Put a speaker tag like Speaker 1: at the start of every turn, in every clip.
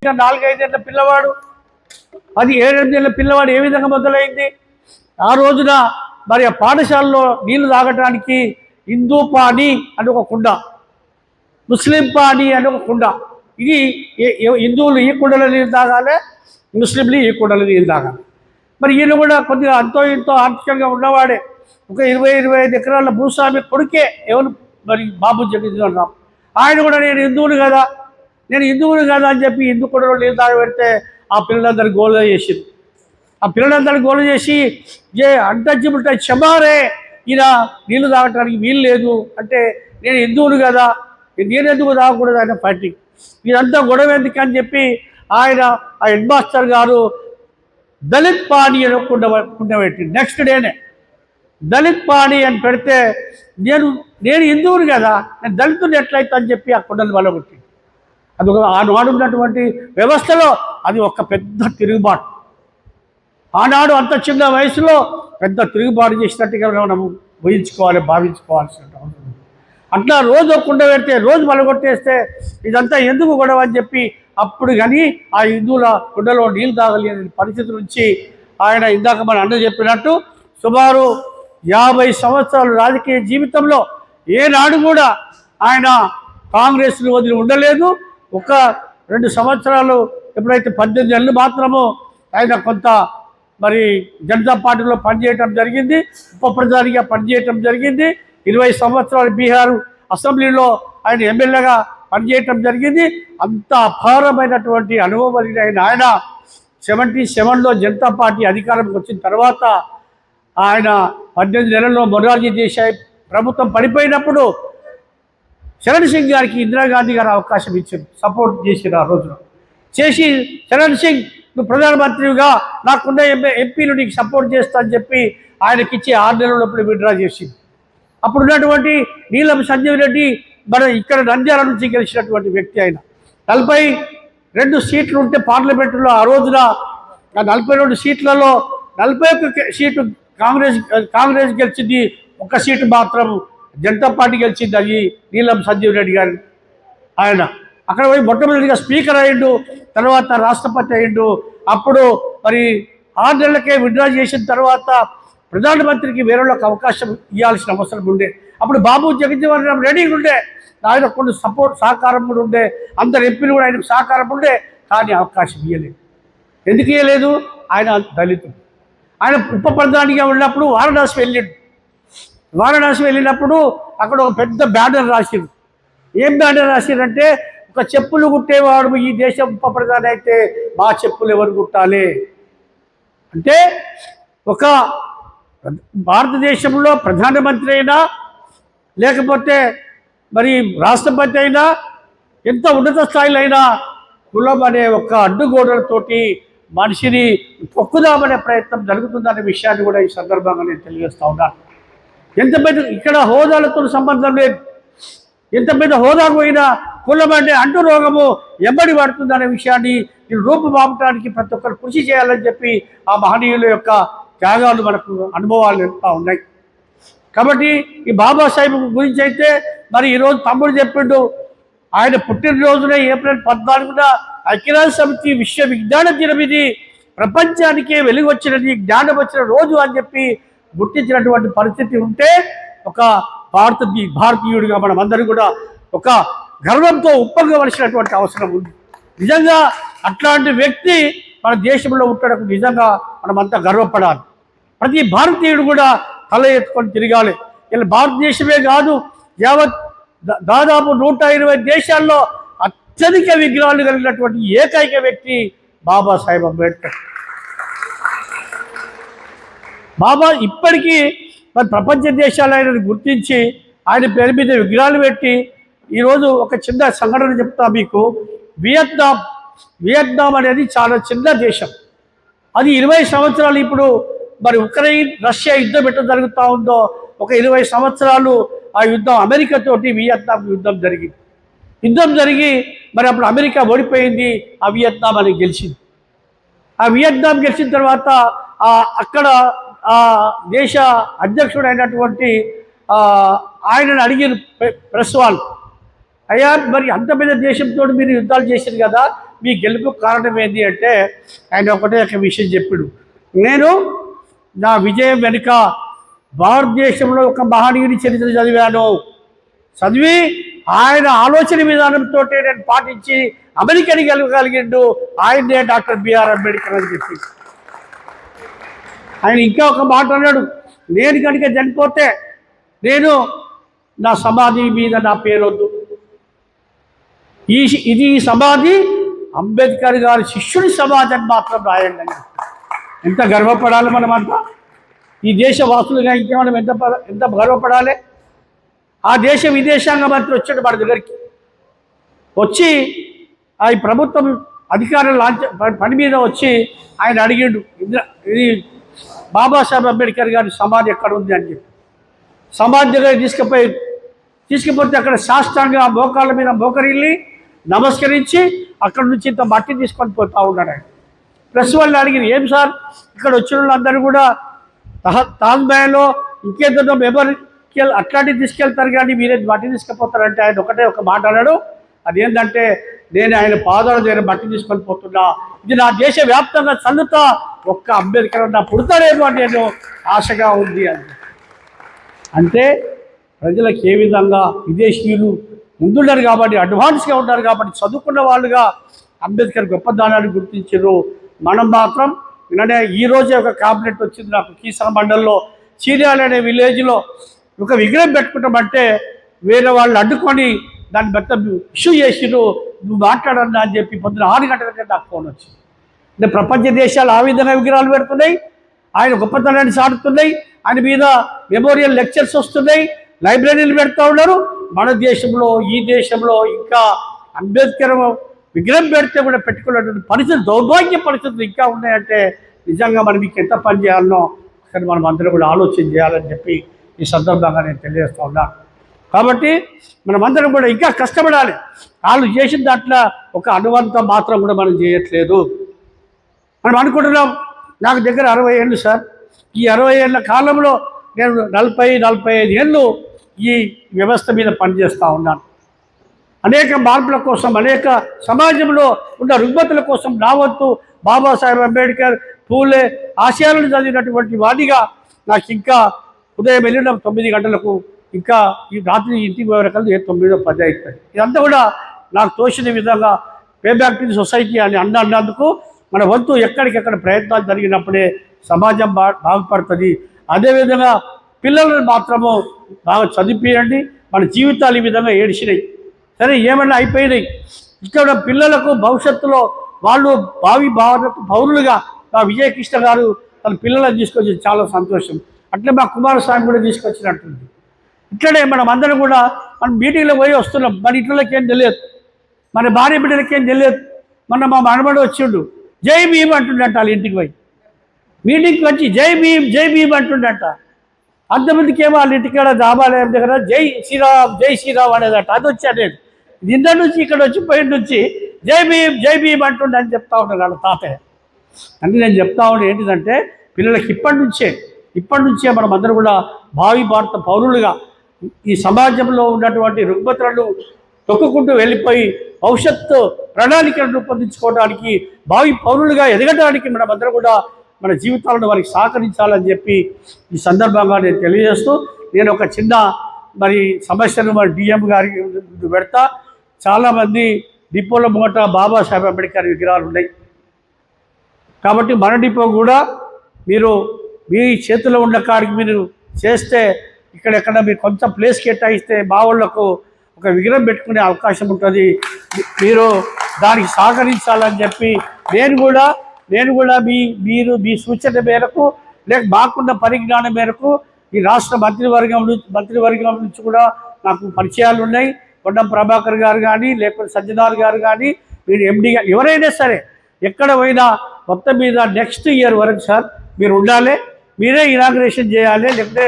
Speaker 1: ఇంకా 4-5 ఏళ్ల పిల్లవాడు, అది 7-8 ఏళ్ల పిల్లవాడు ఏ విధంగా మొదలైంది? ఆ రోజున మరి ఆ పాఠశాలలో నీళ్లు తాగటానికి హిందూ పానీ అని ఒక కుండ, ముస్లిం పానీ అని ఒక కుండ. ఇది హిందువులు ఈ కుండలో నీళ్ళు తాగాలి, ముస్లింలు ఈ కుండలో నీళ్ళు తాగాలి. మరి ఈయన కూడా కొద్దిగా అంతో ఇంతో ఆర్థికంగా ఉన్నవాడే, ఒక 20-25 ఎకరాల భూస్వామి కొడుకే ఎవరు మరి బాబు జగజ్జీవన్ రామ్. ఆయన కూడా నేను హిందువులు కదా అని చెప్పి హిందూ కుండలో నీళ్ళు తాగబెడితే ఆ పిల్లలందరూ గోల చేసింది. ఆ పిల్లలందరూ గోల చేసి అన్టచబుల్ టచ్ క్షమారే, ఈయన నీళ్లు తాగటానికి వీలు లేదు అంటే నేను హిందువులు కదా, నేను ఎందుకు తాగకూడదు ఆయన ఫైటింగ్. ఇదంతా గొడవ ఎందుకు అని చెప్పి ఆయన ఆ హెడ్ మాస్టర్ గారు దళిత్ పానీ అని కుండ పెట్టి నెక్స్ట్ డేనే దళిత్ పానీ అని పెడితే నేను హిందువులు కదా, నేను దళితులు ఎట్లయితే అని చెప్పి ఆ కుండలు వలగొట్టి, అది ఆనాడు ఉన్నటువంటి వ్యవస్థలో అది ఒక పెద్ద తిరుగుబాటు. ఆనాడు అంత చిన్న వయసులో పెద్ద తిరుగుబాటు చేసినట్టుగా మనం భావించుకోవాల్సిన అవసరం. అట్లా రోజు కుండ పెడితే రోజు వలగొట్టేస్తే ఇదంతా ఎందుకు గొడవ అని చెప్పి అప్పుడు కానీ ఆ హిందువుల కుండలో నీళ్ళు తాగలేని పరిస్థితి నుంచి ఆయన ఇందాక మన అన్న చెప్పినట్టు సుమారు 50 సంవత్సరాలు రాజకీయ జీవితంలో ఏనాడు కూడా ఆయన కాంగ్రెస్ను వదిలి ఉండలేదు. 1-2 సంవత్సరాలు ఎప్పుడైతే 18 ఏళ్ళు మాత్రము ఆయన కొంత మరి జనతా పార్టీలో పనిచేయటం జరిగింది, ఉప ప్రధానిగా పనిచేయటం జరిగింది. 20 సంవత్సరాలు బీహార్ అసెంబ్లీలో ఆయన ఎమ్మెల్యేగా పనిచేయటం జరిగింది. అంత అపారమైనటువంటి అనుభవం కలిగిన ఆయన 77లో జనతా పార్టీ అధికారంకి వచ్చిన తర్వాత ఆయన 18 నెలల్లో మొరార్జీ దేశాయ్ ప్రభుత్వం పడిపోయినప్పుడు చరణ్ సింగ్ గారికి ఇందిరాగాంధీ గారు అవకాశం ఇచ్చారు, సపోర్ట్ చేశారు. ఆ రోజున చేసి చరణ్ సింగ్ నువ్వు ప్రధానమంత్రిగా నాకున్న ఎంపీలు నీకు సపోర్ట్ చేస్తా అని చెప్పి ఆయనకిచ్చి 6 నెలల లోపల విత్డ్రా చేసింది. అప్పుడు ఉన్నటువంటి నీలం సంజీవ్ రెడ్డి మన ఇక్కడ నంద్యాల నుంచి గెలిచినటువంటి వ్యక్తి. ఆయన 42 సీట్లు ఉంటే పార్లమెంటులో ఆ రోజున 42 సీట్లలో 41 సీటు కాంగ్రెస్ గెలిచింది, 1 సీటు మాత్రం జనతా పార్టీ గెలిచింది. అది నీలం సంజీవ్ రెడ్డి గారు. ఆయన అక్కడ పోయి మొట్టమొదటిగా స్పీకర్ అయ్యిండు, తర్వాత రాష్ట్రపతి అయ్యిండు. అప్పుడు మరి 6 నెలలకే విత్డ్రా చేసిన తర్వాత ప్రధానమంత్రికి వేరేళ్ళకి అవకాశం ఇవ్వాల్సిన అవసరం ఉండే. అప్పుడు బాబు జగజ్జీవన్ రామ్ రెడీగా ఉండే, ఆయన కొన్ని సహకారం కూడా ఉండే, అందరు ఎంపీలు కూడా ఆయనకు సహకారం ఉండే, కానీ అవకాశం ఇవ్వలేదు. ఎందుకు ఇవ్వలేదు? ఆయన దళితుడు. ఆయన ఉప ప్రధానిగా ఉన్నప్పుడు వారణాసి వెళ్ళినప్పుడు అక్కడ ఒక పెద్ద బ్యానర్ రాసిరు. ఏం బ్యానర్ రాసిరంటే, ఒక చెప్పులు కుట్టేవాడు ఈ దేశం ఉప ప్రధాని అయితే మా చెప్పులు ఎవరు కుట్టాలి అంటే, ఒక భారతదేశంలో ప్రధానమంత్రి అయినా లేకపోతే మరి రాష్ట్రపతి అయినా ఎంత ఉన్నత స్థాయిలో అయినా కులం అనే ఒక అడ్డుగోడలతోటి మనిషిని తొక్కుదామనే ప్రయత్నం జరుగుతుందనే విషయాన్ని కూడా ఈ సందర్భంగా నేను తెలియజేస్తా ఉన్నాను. ఎంత పెద్ద ఇక్కడ హోదాలతో సంబంధం లేదు, ఎంత పెద్ద హోదాకు పోయినా కులం అంటే అంటు రోగము ఎమ్మడి పడుతుందనే విషయాన్ని రూపుమాపటానికి ప్రతి ఒక్కరు కృషి చేయాలని చెప్పి ఆ మహనీయుల యొక్క త్యాగాలు మనకు అనుభవాలు ఎంత ఉన్నాయి. కాబట్టి ఈ బాబాసాహెబ్ గురించి అయితే మరి ఈరోజు తమ్ముడు చెప్పిండు, ఆయన పుట్టినరోజునే ఏప్రిల్ 14న ఐక్యరాజ్య సమితి విశ్వ విజ్ఞాన దినం, ఇది ప్రపంచానికే వెలుగు వచ్చినది, జ్ఞానం వచ్చిన రోజు అని చెప్పి గుర్తించినటువంటి పరిస్థితి ఉంటే ఒక భారతీయుడిగా మనం అందరం కూడా ఒక గర్వంతో ఉప్పొంగవలసినటువంటి అవసరం ఉంది. నిజంగా అట్లాంటి వ్యక్తి మన దేశంలో ఉండడం నిజంగా మనమంతా గర్వపడాలి. ప్రతి భారతీయుడు కూడా తల ఎత్తుకొని తిరగాలి. ఇలా భారతదేశమే కాదు, యావత్ దాదాపు 120 దేశాల్లో అత్యధిక విగ్రహాలు కలిగినటువంటి ఏకైక వ్యక్తి బాబాసాహెబ్ అంబేద్కర్. బాబా ఇప్పటికీ మరి ప్రపంచ దేశాలు ఆయనను గుర్తించి ఆయన పేరు మీద విగ్రహాలు పెట్టి, ఈరోజు ఒక చిన్న సంఘటన చెప్తా మీకు. వియత్నాం అనేది చాలా చిన్న దేశం. అది 20 సంవత్సరాలు ఇప్పుడు మరి ఉక్రెయిన్ రష్యా యుద్ధం ఎట్లా జరుగుతూ ఉందో, ఒక 20 సంవత్సరాలు ఆ యుద్ధం అమెరికాతోటి వియత్నాం యుద్ధం జరిగి మరి అప్పుడు అమెరికా ఓడిపోయింది, ఆ వియత్నాం అని గెలిచింది. ఆ వియత్నాం గెలిచిన తర్వాత అక్కడ ఆ దేశ అధ్యక్షుడైనటువంటి ఆయనను అడిగిన ప్రెస్ వాళ్ళు, అయ్యా మరి అంత పెద్ద దేశంతో మీరు యుద్ధాలు చేశారు కదా, మీ గెలుపు కారణం ఏంటి అంటే ఆయన ఒకటే ఒక విషయం చెప్పాడు. నేను నా విజయం వెనుక భారతదేశంలో ఒక మహనీయుని చరిత్ర చదివి ఆయన ఆలోచన విధానంతో నేను పాటించి అమెరికాని గెలవగలిగిండు ఆయనే డాక్టర్ బిఆర్ అంబేద్కర్ అని చెప్పి. ఆయన ఇంకా ఒక మాట అన్నాడు, నేను కనుక చనిపోతే నేను నా సమాధి మీద నా పేరొద్దు, ఇది సమాధి అంబేద్కర్ గారి శిష్యుడి సమాధి మాత్రం రాయండి అని. ఎంత గర్వపడాలి మనమంతా, ఈ దేశ వాసులుగా ఇంకా మనం ఎంత గర్వపడాలి. ఆ దేశ విదేశాంగ మంత్రి వచ్చాడు మన దగ్గరికి, వచ్చి ఆ ప్రభుత్వం అధికారులు పని మీద వచ్చి ఆయన అడిగిండు, ఇది బాబాసాహెబ్ అంబేద్కర్ గారి సమాధి ఎక్కడ ఉంది అని చెప్పి. సమాధి దగ్గర తీసుకుపోతే అక్కడ సాష్టాంగ మోకాళ్ళ మీద మోకరిల్లి నమస్కరించి అక్కడ నుంచి ఇంత మట్టి తీసుకొని పోతూ ఉన్నాడు ఆయన. ప్రెస్ వాళ్ళు అడిగింది, ఏం సార్ ఇక్కడ వచ్చిన వాళ్ళందరూ కూడా తాజ్మహల్లో ఇంకేదో మెమోరియల్ అట్లాంటివి తీసుకెళ్తారు కానీ మీరే మట్టి తీసుకుపోతారంటే ఆయన ఒకటే ఒక మాట అన్నాడు, అదేంటంటే నేను ఆయన పాదాల దగ్గర మట్టి తీసుకొని పోతున్నా, ఇది నా దేశ వ్యాప్తంగా చల్లుతా, ఒక్క అంబేద్కర్ నా పుడతాడేమో అని నేను ఆశగా ఉంది అని. అంటే ప్రజలకు ఏ విధంగా విదేశీయులు ముందున్నారు కాబట్టి, అడ్వాన్స్గా ఉన్నారు కాబట్టి, చదువుకున్న వాళ్ళుగా అంబేద్కర్ గొప్పదానాన్ని గుర్తించారు. మనం మాత్రం నిన్ననే ఈరోజే ఒక క్యాబినెట్ వచ్చింది నాకు కీసర మండలంలో చీర్యాల అనే విలేజ్లో ఒక విగ్రహం పెట్టుకుంటామంటే వేరే వాళ్ళు అడ్డుకొని దాన్ని పెద్ద ఇష్యూ చేసిరు, నువ్వు మాట్లాడన్నా అని చెప్పి పొద్దున 6 గంటలకే నాకు ఫోన్ వచ్చింది. అంటే ప్రపంచ దేశాలు ఆ విధంగా విగ్రహాలు పెడుతున్నాయి, ఆయన గొప్పతనాన్ని సాడుతున్నాయి, ఆయన మీద మెమోరియల్ లెక్చర్స్ వస్తున్నాయి, లైబ్రరీలు పెడతా ఉన్నారు. మన దేశంలో ఈ దేశంలో ఇంకా అంబేద్కర్ విగ్రహం పెడితే కూడా పెట్టుకున్నటువంటి పరిస్థితి, దౌర్భాగ్య పరిస్థితులు ఇంకా ఉన్నాయంటే నిజంగా మనం మీకు ఎంత పని చేయాలనో ఒకసారి మనం అందరూ కూడా ఆలోచన చేయాలని చెప్పి ఈ సందర్భంగా నేను తెలియజేస్తూ ఉన్నాను. కాబట్టి మనమందరం కూడా ఇంకా కష్టపడాలి. వాళ్ళు చేసిన దాంట్లో ఒక అనువంతం మాత్రం కూడా మనం చేయట్లేదు. మనం అనుకుంటున్నాం నాకు దగ్గర 60 ఏళ్ళు సార్, ఈ 60 ఏళ్ళ కాలంలో నేను 40-45 ఏళ్ళు ఈ వ్యవస్థ మీద పనిచేస్తూ ఉన్నాను. అనేక మార్పుల కోసం, అనేక సమాజంలో ఉన్న రుగ్మతుల కోసం నా వంతు బాబాసాహెబ్ అంబేద్కర్, పూలే ఆశయాలను చదివినటువంటి వాడిగా నాకు ఇంకా ఉదయం వెళ్ళిన 9 గంటలకు ఇంకా ఈ రాత్రి ఇంటికి పోయే రకాలు 9-10 అవుతుంది. ఇదంతా కూడా నాకు తోచిన విధంగా pay back to the society అని అన్నందుకు మన వంతు ఎక్కడికెక్కడ ప్రయత్నాలు జరిగినప్పుడే సమాజం బాగుపడుతుంది. అదేవిధంగా పిల్లలను మాత్రము బాగా చదివించండి. మన జీవితాలు ఈ విధంగా ఏడ్చినాయి, సరే ఏమైనా అయిపోయినాయి. ఇక్కడ పిల్లలకు భవిష్యత్తులో వాళ్ళు భావి భారత పౌరులుగా మా విజయకృష్ణ గారు తన పిల్లలను తీసుకొచ్చి చాలా సంతోషం. అట్లే మా కుమారస్వామి కూడా తీసుకొచ్చినట్టుంది. ఇట్లనే మనం అందరం కూడా మనం మీటింగ్లో పోయి వస్తున్నాం, మన ఇంట్లోకి ఏం తెలియదు, మన భార్య బిడ్డలకి ఏం తెలియదు. మొన్న మా మనమడు వచ్చిండు, జై భీమ్ అంటుండట, వాళ్ళ ఇంటికి పోయి మీటింగ్కి వచ్చి జై భీమ్ జై భీమ్ అంటుండట. అంతమందికి ఏమో వాళ్ళ ఇంటికాడ దాబాలయం దగ్గర జై శ్రీరామ్ అనేదట. అది వచ్చాను నేను నిన్న నుంచి ఇక్కడ వచ్చి పోయిన నుంచి జై భీమ్ అంటుండే అని చెప్తా ఉన్నాడు వాళ్ళ తాతయ్య. అంటే నేను చెప్తా ఉండే ఏంటిదంటే పిల్లలకి ఇప్పటి నుంచే మనం అందరూ కూడా భావి భారత పౌరులుగా ఈ సమాజంలో ఉన్నటువంటి రుగ్మతలను తొక్కుకుంటూ వెళ్ళిపోయి భవిష్యత్తు ప్రణాళికలను రూపొందించుకోవడానికి, భావి పౌరులుగా ఎదగడానికి మనమందరం కూడా మన జీవితాలను వారికి సహకరించాలని చెప్పి ఈ సందర్భంగా నేను తెలియజేస్తూ, నేను ఒక చిన్న సమస్యను డిఎం గారికి పెడతా. చాలామంది డిపోల ముంగట బాబాసాహెబ్ అంబేద్కర్ విగ్రహాలు ఉన్నాయి కాబట్టి మన డిపో కూడా మీరు మీ చేతిలో ఉన్న కాడికి మీరు చేస్తే ఇక్కడెక్కడ మీరు కొంత ప్లేస్ కేటాయిస్తే మా వాళ్ళకు ఒక విగ్రహం పెట్టుకునే అవకాశం ఉంటుంది. మీరు దానికి సహకరించాలని చెప్పి నేను కూడా మీ సూచన మేరకు లేక మాకున్న పరిజ్ఞానం మేరకు ఈ రాష్ట్ర మంత్రివర్గం నుంచి కూడా నాకు పరిచయాలు ఉన్నాయి. కొండం ప్రభాకర్ గారు కానీ లేకపోతే సజ్జనార్ గారు కానీ మీరు ఎండి గారు ఎవరైనా సరే ఎక్కడ పోయినా మొత్తం మీద నెక్స్ట్ ఇయర్ వరకు సార్ మీరు ఉండాలి, మీరే ఇనాగ్రేషన్ చేయాలి. లేకపోతే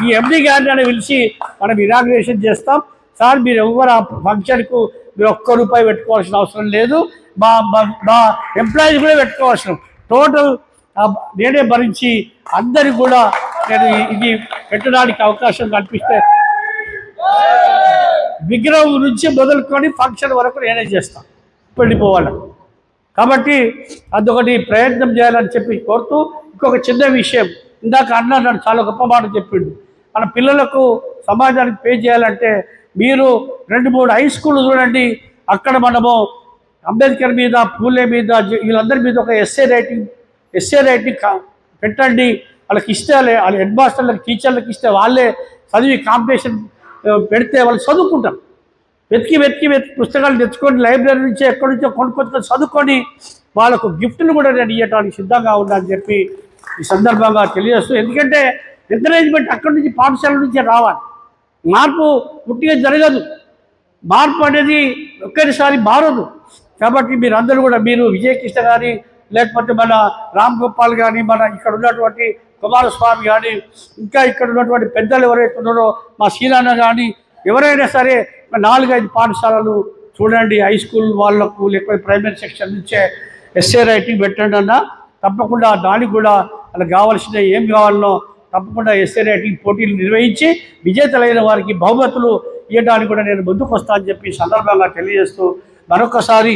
Speaker 1: ఈ ఎండి గారిని పిలిచి మనం ఇనాగ్రేషన్ చేస్తాం సార్. మీరు ఎవరు ఆ ఫంక్షన్కు మీరు ₹1 పెట్టుకోవాల్సిన అవసరం లేదు, మా ఎంప్లాయీస్ కూడా పెట్టుకోవాల్సిన టోటల్ నేనే భరించి అందరికి కూడా నేను ఇది పెట్టడానికి అవకాశం కల్పిస్తే విగ్రహం నుంచి మొదలుకొని ఫంక్షన్ వరకు నేనే చేస్తాను వెళ్ళిపోవాలి. కాబట్టి అదొకటి ప్రయత్నం చేయాలని చెప్పి కోరుతూ, ఇంకొక చిన్న విషయం, ఇందాక అన్న నన్ను చాలా గొప్ప మాట చెప్పిండు. మన పిల్లలకు సమాజానికి పే చేయాలంటే మీరు 2-3 హై స్కూల్ చూడండి, అక్కడ మనము అంబేద్కర్ మీద, పూలే మీద, వీళ్ళందరి మీద ఒక ఎస్ఏ రైటింగ్ పెట్టండి. వాళ్ళకి ఇస్తే, వాళ్ళ హెడ్ మాస్టర్లకు, టీచర్లకు ఇస్తే వాళ్ళే చదివి కాంపిటీషన్ పెడితే వాళ్ళు చదువుకుంటారు. వెతికి పుస్తకాలు తెచ్చుకొని లైబ్రరీ నుంచి ఎక్కడి నుంచో కొనుక్కొచ్చుకొని చదువుకొని వాళ్ళకు గిఫ్ట్ను కూడా నేను ఇవ్వడానికి సిద్ధంగా ఉన్నానని చెప్పి ఈ సందర్భంగా తెలియజేస్తూ, ఎందుకంటే ఎంకరేజ్మెంట్ అక్కడి నుంచి పాఠశాల నుంచే రావాలి. మార్పు పుట్టిగా జరగదు, మార్పు అనేది ఒక్కసారి మారదు. కాబట్టి మీరందరూ కూడా, మీరు విజయకృష్ణ కానీ, లేకపోతే మన రామ్ గోపాల్ కానీ, మన ఇక్కడ ఉన్నటువంటి కుమారస్వామి కానీ, ఇంకా ఇక్కడ ఉన్నటువంటి పెద్దలు ఎవరైతే ఉన్నారో మా శ్రీనాన్న కానీ, ఎవరైనా సరే 4-5 పాఠశాలలు చూడండి, హై స్కూల్ వాళ్ళకు లేకపోతే ప్రైమరీ సెక్షన్ నుంచే ఎస్ఏ రైటింగ్ పెట్టండి అన్న. తప్పకుండా దానికి కూడా వాళ్ళకి కావాల్సిన ఏం కావాలనో తప్పకుండా ఎస్ఏ రైటింగ్ పోటీలు నిర్వహించి విజేతలైన వారికి బహుమతులు ఇవ్వడానికి కూడా నేను ముందుకు వస్తానని చెప్పి సందర్భంగా తెలియజేస్తూ మరొకసారి